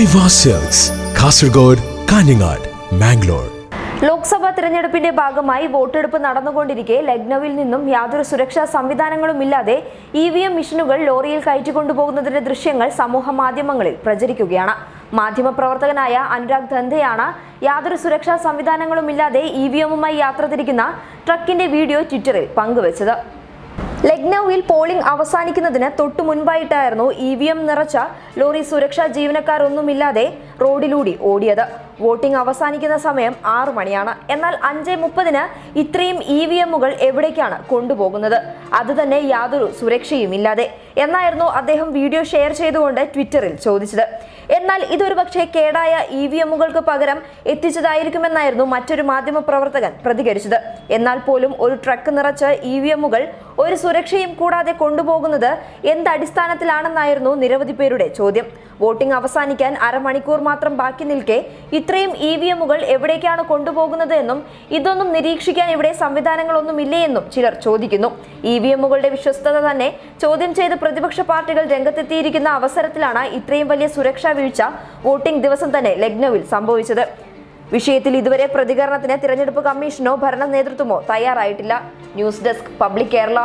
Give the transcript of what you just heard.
Aiwa silks, Kasaragod, Kanhangad, Mangalore. Lok Sabha തെരഞ്ഞെടുപ്പിന്റെ ഭാഗമായി വോട്ടെടുപ്പ് നടന്നുകൊണ്ടിരിക്കെ ലക്നൌവിൽ നിന്നും യാതൊരു സുരക്ഷാ സംവിധാനങ്ങളുമില്ലാതെ EVM മെഷീനുകൾ ലോറിയിൽ കയറ്റിക്കൊണ്ടുപോകുന്നതിന്റെ ദൃശ്യങ്ങൾ സമൂഹ മാധ്യമങ്ങളിൽ പ്രചരിക്കുകയാണ്. മാധ്യമപ്രവർത്തകനായ അനുരാഗ് ധന്ദയാണ് യാതൊരു സുരക്ഷാ സംവിധാനങ്ങളുമില്ലാതെ EVMുമായി യാത്ര തിരിക്കുന്ന ട്രക്കിന്റെ വീഡിയോ ട്വിറ്ററിൽ പങ്കുവച്ചത്. ലക്നൌവിൽ പോളിംഗ് അവസാനിക്കുന്നതിന് തൊട്ടു മുൻപായിട്ടായിരുന്നു EVM നിറച്ച ലോറി സുരക്ഷാ ജീവനക്കാരൊന്നുമില്ലാതെ റോഡിലൂടെ ഓടിയത്. വോട്ടിംഗ് അവസാനിക്കുന്ന സമയം 6 മണിയാണ്. എന്നാൽ 5:30 ഇത്രയും EVMുകൾ എവിടേക്കാണ് കൊണ്ടുപോകുന്നത്? അത് തന്നെ യാതൊരു സുരക്ഷയുമില്ലാതെ എന്നായിരുന്നു അദ്ദേഹം വീഡിയോ ഷെയർ ചെയ്തുകൊണ്ട് ട്വിറ്ററിൽ ചോദിച്ചത്. എന്നാൽ ഇതൊരു പക്ഷേ കേടായ EVMുകൾക്ക് പകരം എത്തിച്ചതായിരിക്കുമെന്നായിരുന്നു മറ്റൊരു മാധ്യമ പ്രവർത്തകൻ പ്രതികരിച്ചത്. എന്നാൽ പോലും ഒരു ട്രക്ക് നിറച്ച് EVMുകൾ ഒരു സുരക്ഷയും കൂടാതെ കൊണ്ടുപോകുന്നത് എന്തടിസ്ഥാനത്തിലാണെന്നായിരുന്നു നിരവധി പേരുടെ ചോദ്യം. വോട്ടിംഗ് അവസാനിക്കാൻ അരമണിക്കൂർ മാത്രം ബാക്കി നിൽക്കെ ഇത്രയും EVMുകൾ എവിടേക്കാണ് കൊണ്ടുപോകുന്നത് എന്നും ഇതൊന്നും നിരീക്ഷിക്കാൻ ഇവിടെ സംവിധാനങ്ങളൊന്നുമില്ലേ എന്നും ചിലർ ചോദിക്കുന്നു. EVMുകളുടെ വിശ്വസ്തത തന്നെ ചോദ്യം ചെയ്ത് പ്രതിപക്ഷ പാർട്ടികൾ രംഗത്തെത്തിയിരിക്കുന്ന അവസരത്തിലാണ് ഇത്രയും വലിയ സുരക്ഷാ വീഴ്ച വോട്ടിംഗ് ദിവസം തന്നെ ലക്നൌവിൽ സംഭവിച്ചത്. വിഷയത്തിൽ ഇതുവരെ പ്രതികരണത്തിന് തിരഞ്ഞെടുപ്പ് കമ്മീഷനോ ഭരണ നേതൃത്വമോ തയ്യാറായിട്ടില്ല. News desk public Kerala.